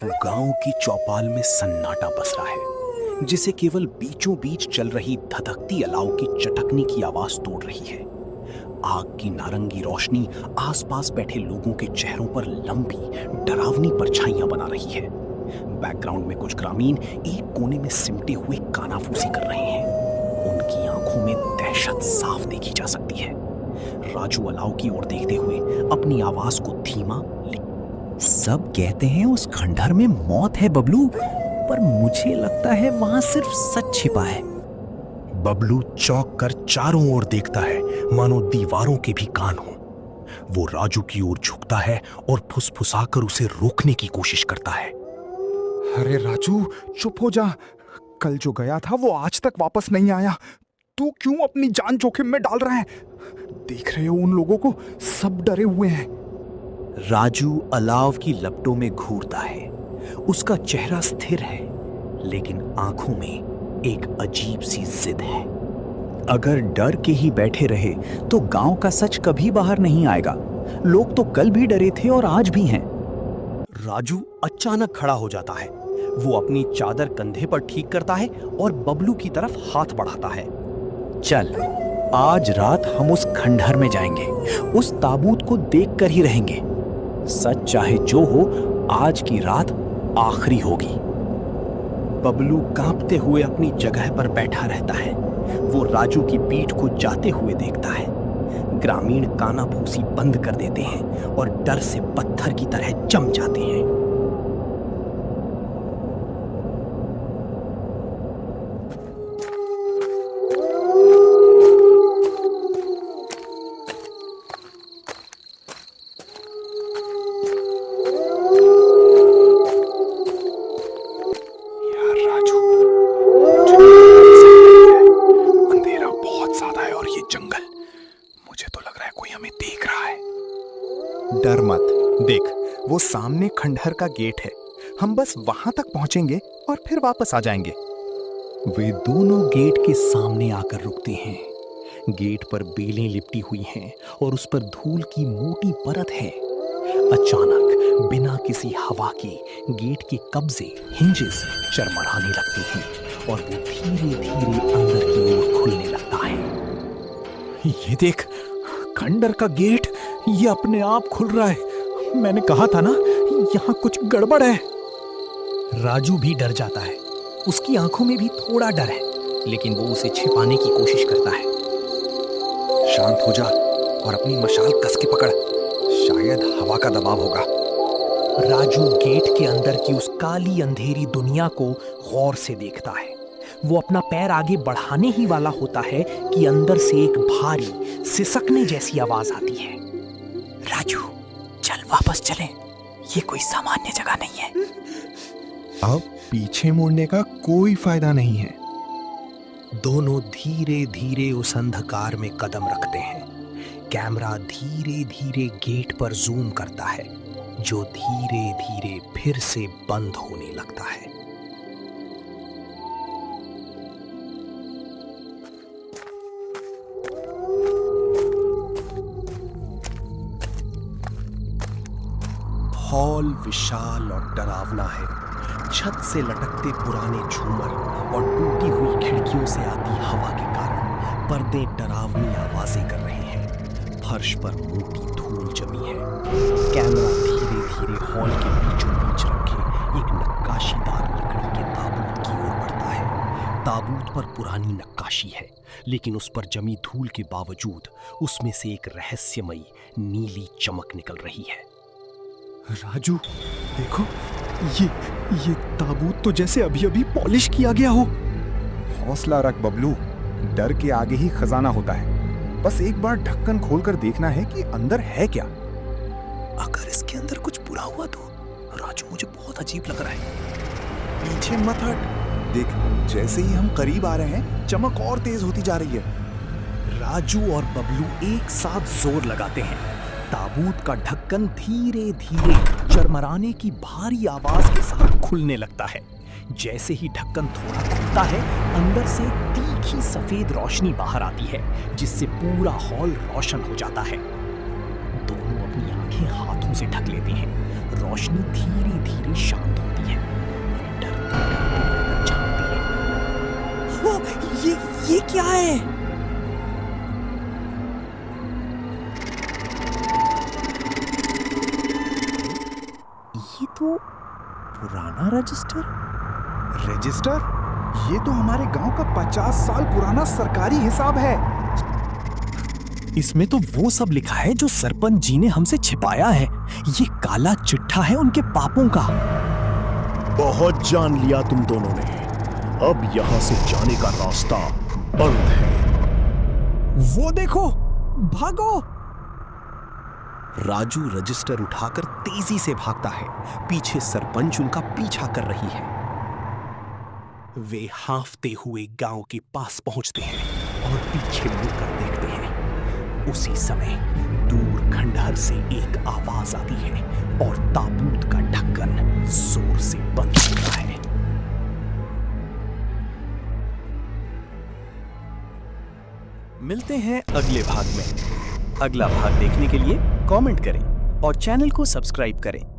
गांव की चौपाल में सन्नाटा बस रहा है, जिसे केवल बीचों बीच चल रही धधकती अलाव की चटकने की आवाज तोड़ रही है। आग की नारंगी रोशनी आसपास बैठे लोगों के चेहरों पर लंबी डरावनी परछाइयां बना रही है। बैकग्राउंड में कुछ ग्रामीण एक कोने में सिमटे हुए कानाफूसी कर रहे हैं। उनकी आंखों में दहशत साफ देखी जा सकती है। राजू अलाव की ओर देखते हुए अपनी आवाज को धीमा सब कहते हैं उस खंडहर में मौत है बबलू, पर मुझे लगता है वहां सिर्फ सच छिपा है। बबलू चौंक कर चारों ओर देखता है, मानो दीवारों के भी कान हो। वो राजू की ओर झुकता है और फुसफुसाकर उसे रोकने की कोशिश करता है। अरे राजू, चुप हो जा। कल जो गया था वो आज तक वापस नहीं आया। तू क्यों अपनी जान जोखिम में डाल रहा है? देख रहे हो उन लोगों को, सब डरे हुए हैं। राजू अलाव की लपटों में घूरता है। उसका चेहरा स्थिर है, लेकिन आंखों में एक अजीब सी जिद है। अगर डर के ही बैठे रहे तो गांव का सच कभी बाहर नहीं आएगा। लोग तो कल भी डरे थे और आज भी हैं। राजू अचानक खड़ा हो जाता है। वो अपनी चादर कंधे पर ठीक करता है और बबलू की तरफ हाथ बढ़ाता है। चल, आज रात हम उस खंडहर में जाएंगे। उस ताबूत को देखकर ही रहेंगे। सच चाहे जो हो, आज की रात आखिरी होगी। बबलू कांपते हुए अपनी जगह पर बैठा रहता है। वो राजू की पीठ को जाते हुए देखता है। ग्रामीण कानाफूसी बंद कर देते हैं और डर से पत्थर की तरह जम जाते हैं। डर मत, देख वो सामने खंडहर का गेट है। हम बस वहां तक पहुंचेंगे और फिर वापस आ जाएंगे। वे दोनों गेट के सामने आकर रुकते हैं। गेट पर बेलें लिपटी हुई हैं और उस पर धूल की मोटी परत है। अचानक बिना किसी हवा के गेट के कब्जे हिंजेस चरमराने लगते हैं और वो धीरे धीरे अंदर की ओर खुलने लगता है। ये देख, खंडहर का गेट ये अपने आप खुल रहा है। मैंने कहा था ना, यहाँ कुछ गड़बड़ है। राजू भी डर जाता है। उसकी आंखों में भी थोड़ा डर है, लेकिन वो उसे छिपाने की कोशिश करता है। शांत हो जा और अपनी मशाल कस के पकड़। शायद हवा का दबाव होगा। राजू गेट के अंदर की उस काली अंधेरी दुनिया को गौर से देखता है। वो अपना पैर आगे बढ़ाने ही वाला होता है कि अंदर से एक भारी सिसकने जैसी आवाज आती है। राजू, चल वापस चलें। ये कोई सामान्य जगह नहीं है। अब पीछे मुड़ने का कोई फायदा नहीं है। दोनों धीरे धीरे उस अंधकार में कदम रखते हैं। कैमरा धीरे धीरे गेट पर जूम करता है, जो धीरे धीरे फिर से बंद होने लगता है। हॉल विशाल और डरावना है। छत से लटकते पुराने झूमर और टूटी हुई खिड़कियों से आती हवा के कारण पर्दे डरावनी आवाजें कर रहे हैं। फर्श पर मोटी धूल जमी है। कैमरा धीरे धीरे हॉल के बीचों बीच रखे एक नक्काशीदार लकड़ी के ताबूत की ओर बढ़ता है। ताबूत पर पुरानी नक्काशी है, लेकिन उस पर जमी धूल के बावजूद उसमें से एक रहस्यमयी नीली चमक निकल रही है। राजू, देखो, ये ताबूत तो जैसे अभी अभी पॉलिश किया गया हो। हौसला रख बबलू, डर के आगे ही खजाना होता है। बस एक बार ढक्कन खोलकर देखना है कि अंदर है क्या। अगर इसके अंदर कुछ बुरा हुआ तो राजू, मुझे बहुत अजीब लग रहा है। पीछे मत हट। देख, जैसे ही हम करीब आ रहे हैं, चमक और तेज होती जा रही है। राजू और बबलू एक साथ जोर लगाते हैं। ताबूत का ढक्कन धीरे धीरे चरमराने की भारी आवाज के साथ खुलने लगता है। जैसे ही ढक्कन थोड़ा खुलता है, अंदर से तीखी सफेद रोशनी बाहर आती है, जिससे पूरा हॉल रोशन हो जाता है। दोनों अपनी आंखें हाथों से ढक लेते हैं। रोशनी धीरे धीरे शांत होती है। क्या है? ये तो पुराना रजिस्टर। रजिस्टर? ये तो हमारे गांव का 50 साल पुराना सरकारी हिसाब है। इसमें तो वो सब लिखा है जो सरपंच जी ने हमसे छिपाया है। ये काला चिट्ठा है उनके पापों का। बहुत जान लिया तुम दोनों ने, अब यहां से जाने का रास्ता बंद है। वो देखो, भागो। राजू रजिस्टर उठाकर तेजी से भागता है। पीछे सरपंच उनका पीछा कर रही है। वे हांफते हुए गांव के पास पहुंचते हैं और पीछे मुड़कर देखते हैं। उसी समय दूर खंडहर से एक आवाज आती है और ताबूत का ढक्कन जोर से बंद होता है। मिलते हैं अगले भाग में। अगला भाग देखने के लिए कमेंट करें और चैनल को सब्सक्राइब करें।